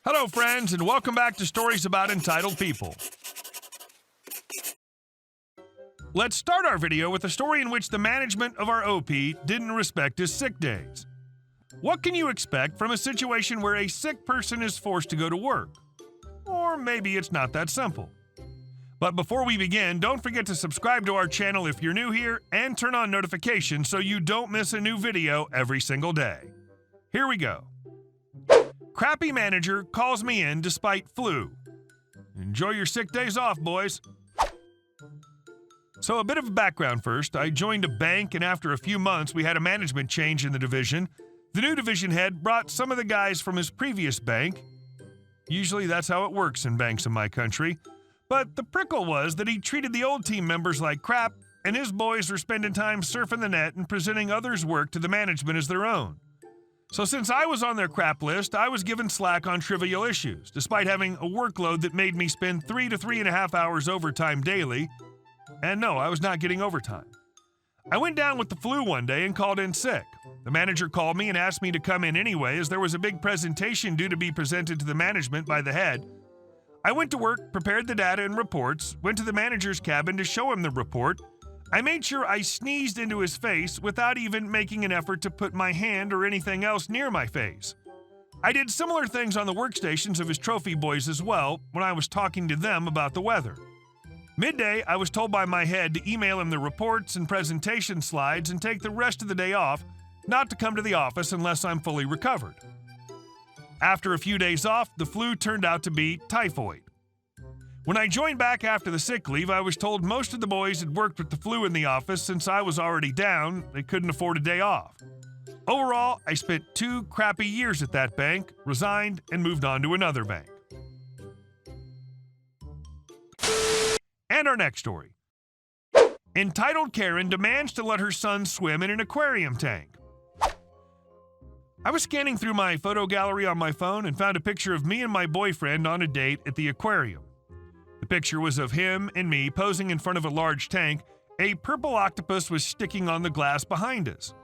Hello, friends, and welcome back to Stories About Entitled People. Let's start our video with a story in which the management of our OP didn't respect his sick days. What can you expect from a situation where a sick person is forced to go to work? Or maybe it's not that simple. But before we begin, don't forget to subscribe to our channel if you're new here and turn on notifications so you don't miss a new video every single day. Here we go. Crappy manager calls me in despite flu. Enjoy your sick days off, boys. So a bit of background first. I joined a bank, and after a few months we had a management change in the division. The new division head brought some of the guys from his previous bank. Usually that's how it works in banks in my country. But the prickle was that he treated the old team members like crap, and his boys were spending time surfing the net and presenting others' work to the management as their own. So since I was on their crap list, I was given slack on trivial issues, despite having a workload that made me spend 3 to 3.5 hours overtime daily. And no, I was not getting overtime. I went down with the flu one day and called in sick. The manager called me and asked me to come in anyway, as there was a big presentation due to be presented to the management by the head. I went to work, prepared the data and reports, went to the manager's cabin to show him the report. I made sure I sneezed into his face without even making an effort to put my hand or anything else near my face. I did similar things on the workstations of his trophy boys as well when I was talking to them about the weather. Midday, I was told by my head to email him the reports and presentation slides and take the rest of the day off, not to come to the office unless I'm fully recovered. After a few days off, the flu turned out to be typhoid. When I joined back after the sick leave, I was told most of the boys had worked with the flu in the office since I was already down. They couldn't afford a day off. Overall, I spent 2 crappy years at that bank, resigned, and moved on to another bank. And our next story. Entitled Karen demands to let her son swim in an aquarium tank. I was scanning through my photo gallery on my phone and found a picture of me and my boyfriend on a date at the aquarium. The picture was of him and me posing in front of a large tank. A purple octopus was sticking on the glass behind us.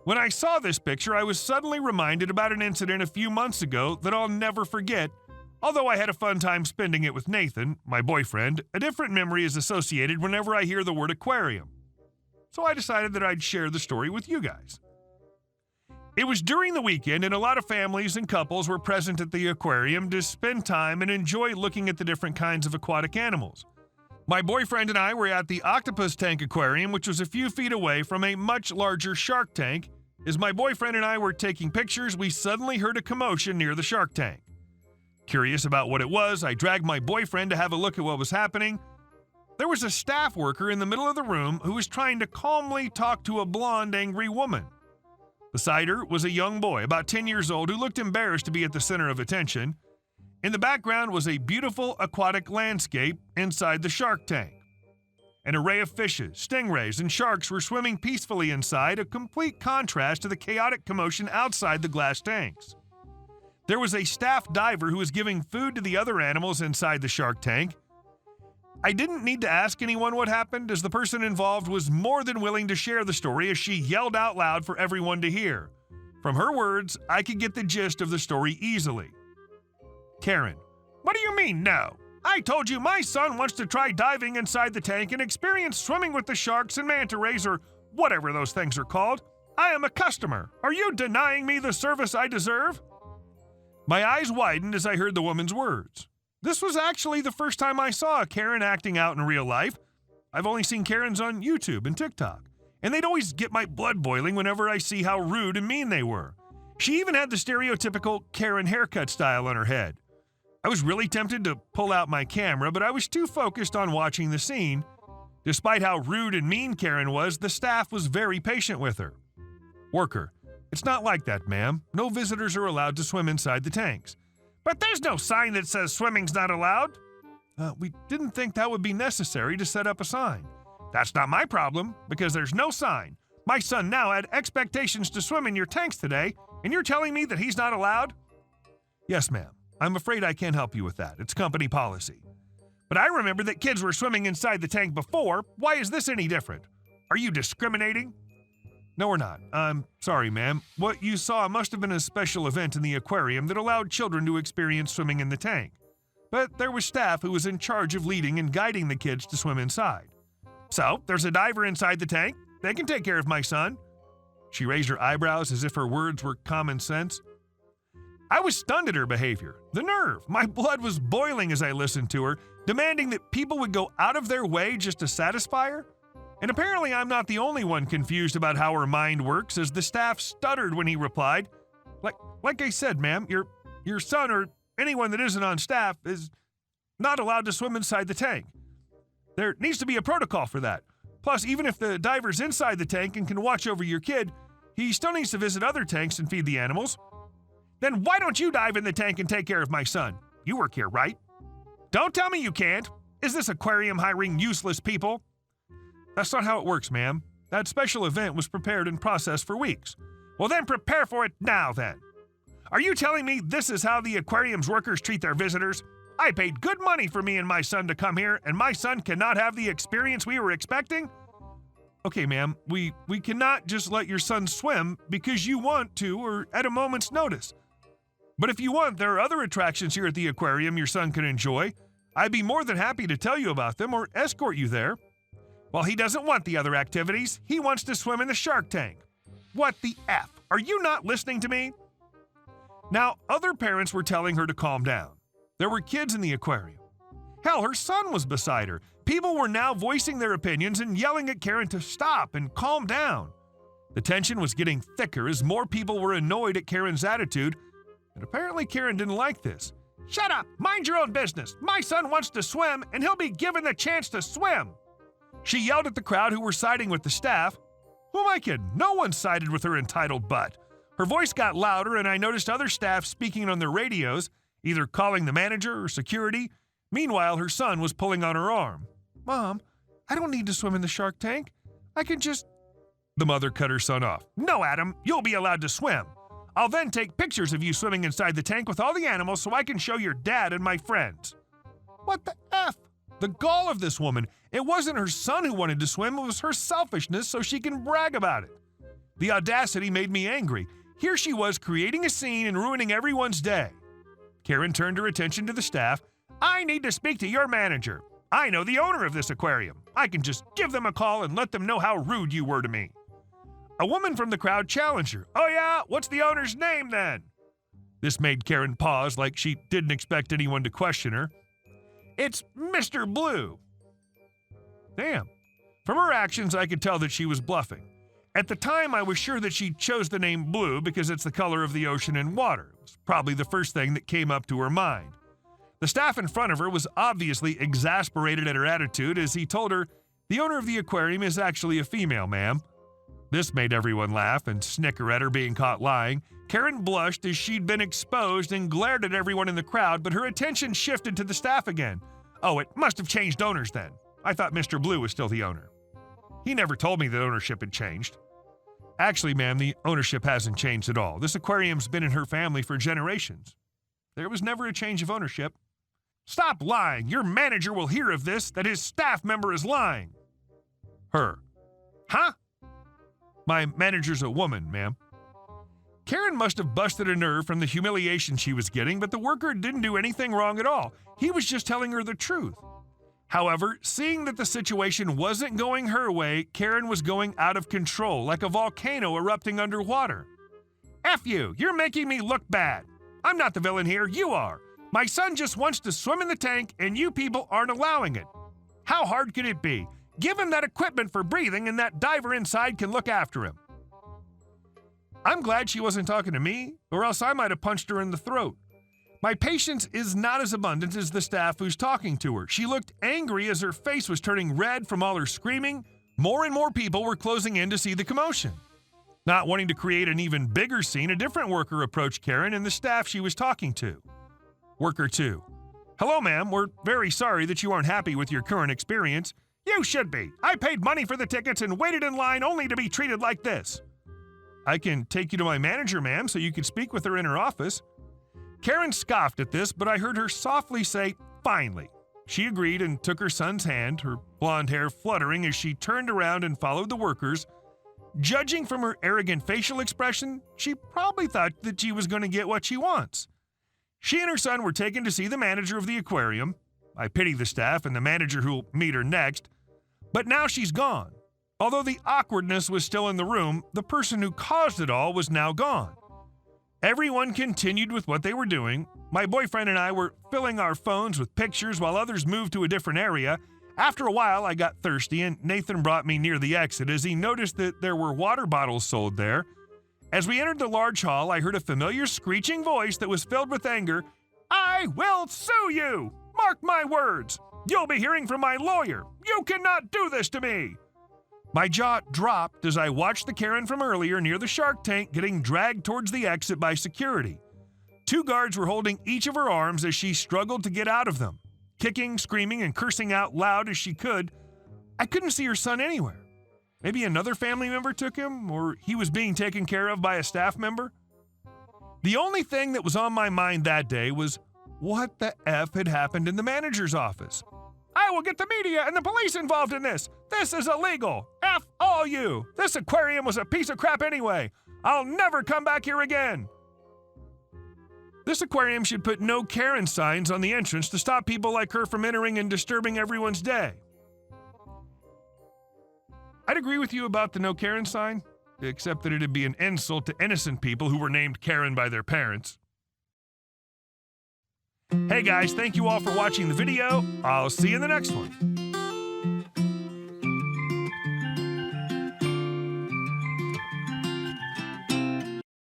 When I saw this picture, I was suddenly reminded about an incident a few months ago that I'll never forget. Although I had a fun time spending it with Nathan, my boyfriend, a different memory is associated whenever I hear the word aquarium. So I decided that I'd share the story with you guys. It was during the weekend, and a lot of families and couples were present at the aquarium to spend time and enjoy looking at the different kinds of aquatic animals. My boyfriend and I were at the octopus tank aquarium, which was a few feet away from a much larger shark tank. As my boyfriend and I were taking pictures, we suddenly heard a commotion near the shark tank. Curious about what it was, I dragged my boyfriend to have a look at what was happening. There was a staff worker in the middle of the room who was trying to calmly talk to a blonde, angry woman. Beside her was a young boy, about 10 years old, who looked embarrassed to be at the center of attention. In the background was a beautiful aquatic landscape inside the shark tank. An array of fishes, stingrays, and sharks were swimming peacefully inside, a complete contrast to the chaotic commotion outside the glass tanks. There was a staff diver who was giving food to the other animals inside the shark tank. I didn't need to ask anyone what happened, as the person involved was more than willing to share the story as she yelled out loud for everyone to hear. From her words, I could get the gist of the story easily. Karen: what do you mean no? I told you my son wants to try diving inside the tank and experience swimming with the sharks and manta rays, or whatever those things are called. I am a customer. Are you denying me the service I deserve? My eyes widened as I heard the woman's words. This was actually the first time I saw a Karen acting out in real life. I've only seen Karens on YouTube and TikTok, and they'd always get my blood boiling whenever I see how rude and mean they were. She even had the stereotypical Karen haircut style on her head. I was really tempted to pull out my camera, but I was too focused on watching the scene. Despite how rude and mean Karen was, the staff was very patient with her. Worker: it's not like that, ma'am. No visitors are allowed to swim inside the tanks. But there's no sign that says swimming's not allowed. We didn't think that would be necessary to set up a sign. That's not my problem, because there's no sign. My son now had expectations to swim in your tanks today, and you're telling me that he's not allowed? Yes, ma'am. I'm afraid I can't help you with that. It's company policy. But I remember that kids were swimming inside the tank before. Why is this any different? Are you discriminating? No, we're not. I'm sorry, ma'am. What you saw must have been a special event in the aquarium that allowed children to experience swimming in the tank. But there was staff who was in charge of leading and guiding the kids to swim inside. So, there's a diver inside the tank. They can take care of my son. She raised her eyebrows as if her words were common sense. I was stunned at her behavior. The nerve! My blood was boiling as I listened to her, demanding that people would go out of their way just to satisfy her. And apparently I'm not the only one confused about how her mind works, as the staff stuttered when he replied, Like I said, ma'am, your son or anyone that isn't on staff is not allowed to swim inside the tank. There needs to be a protocol for that. Plus, even if the diver's inside the tank and can watch over your kid, he still needs to visit other tanks and feed the animals. Then why don't you dive in the tank and take care of my son? You work here, right? Don't tell me you can't. Is this aquarium hiring useless people? That's not how it works, ma'am. That special event was prepared and processed for weeks. Well, then prepare for it now, then. Are you telling me this is how the aquarium's workers treat their visitors? I paid good money for me and my son to come here, and my son cannot have the experience we were expecting? Okay, ma'am, we cannot just let your son swim because you want to or at a moment's notice. But if you want, there are other attractions here at the aquarium your son can enjoy. I'd be more than happy to tell you about them or escort you there. Well, he doesn't want the other activities. He wants to swim in the shark tank. What the F? Are you not listening to me? Now, other parents were telling her to calm down. There were kids in the aquarium. Hell, her son was beside her. People were now voicing their opinions and yelling at Karen to stop and calm down. The tension was getting thicker as more people were annoyed at Karen's attitude, and apparently Karen didn't like this. Shut up! Mind your own business! My son wants to swim, and he'll be given the chance to swim! She yelled at the crowd who were siding with the staff. Who am I kidding? No one sided with her entitled butt. Her voice got louder, and I noticed other staff speaking on their radios, either calling the manager or security. Meanwhile, her son was pulling on her arm. Mom, I don't need to swim in the shark tank. I can just... The mother cut her son off. No, Adam, you'll be allowed to swim. I'll then take pictures of you swimming inside the tank with all the animals so I can show your dad and my friends. What the F? The gall of this woman. It wasn't her son who wanted to swim, it was her selfishness so she can brag about it. The audacity made me angry. Here she was creating a scene and ruining everyone's day. Karen turned her attention to the staff. I need to speak to your manager. I know the owner of this aquarium. I can just give them a call and let them know how rude you were to me. A woman from the crowd challenged her. Oh yeah? What's the owner's name then? This made Karen pause like she didn't expect anyone to question her. It's Mr. Blue. Damn. From her actions, I could tell that she was bluffing. At the time, I was sure that she chose the name Blue because it's the color of the ocean and water. It was probably the first thing that came up to her mind. The staff in front of her was obviously exasperated at her attitude as he told her, the owner of the aquarium is actually a female, ma'am. This made everyone laugh and snicker at her being caught lying. Karen blushed as she'd been exposed and glared at everyone in the crowd, but her attention shifted to the staff again. Oh, it must have changed owners then. I thought Mr. Blue was still the owner. He never told me that ownership had changed. Actually, ma'am, the ownership hasn't changed at all. This aquarium's been in her family for generations. There was never a change of ownership. Stop lying! Your manager will hear of this, that his staff member is lying. Her. Huh? My manager's a woman, ma'am. Karen must have busted a nerve from the humiliation she was getting, but the worker didn't do anything wrong at all. He was just telling her the truth. However, seeing that the situation wasn't going her way, Karen was going out of control, like a volcano erupting underwater. F you! You're making me look bad. I'm not the villain here, you are. My son just wants to swim in the tank, and you people aren't allowing it. How hard could it be? Give him that equipment for breathing, and that diver inside can look after him. I'm glad she wasn't talking to me, or else I might have punched her in the throat. My patience is not as abundant as the staff who's talking to her. She looked angry as her face was turning red from all her screaming. More and more people were closing in to see the commotion. Not wanting to create an even bigger scene, a different worker approached Karen and the staff she was talking to. Worker 2. Hello, ma'am. We're very sorry that you aren't happy with your current experience. You should be. I paid money for the tickets and waited in line only to be treated like this. I can take you to my manager, ma'am, so you can speak with her in her office. Karen scoffed at this, but I heard her softly say, finally. She agreed and took her son's hand, her blonde hair fluttering as she turned around and followed the workers. Judging from her arrogant facial expression, she probably thought that she was going to get what she wants. She and her son were taken to see the manager of the aquarium. I pity the staff and the manager who'll meet her next. But now she's gone. Although the awkwardness was still in the room, the person who caused it all was now gone. Everyone continued with what they were doing. My boyfriend and I were filling our phones with pictures while others moved to a different area. After a while, I got thirsty, and Nathan brought me near the exit as he noticed that there were water bottles sold there. As we entered the large hall, I heard a familiar screeching voice that was filled with anger. "I will sue you! Mark my words! You'll be hearing from my lawyer! You cannot do this to me!" My jaw dropped as I watched the Karen from earlier near the shark tank getting dragged towards the exit by security. 2 guards were holding each of her arms as she struggled to get out of them. Kicking, screaming, and cursing out loud as she could, I couldn't see her son anywhere. Maybe another family member took him, or he was being taken care of by a staff member. The only thing that was on my mind that day was what the F had happened in the manager's office. "I will get the media and the police involved in this. This is illegal. F all you. This aquarium was a piece of crap anyway. I'll never come back here again." This aquarium should put no Karen signs on the entrance to stop people like her from entering and disturbing everyone's day. I'd agree with you about the no Karen sign, except that it'd be an insult to innocent people who were named Karen by their parents. Hey guys, thank you all for watching the video. I'll see you in the next one.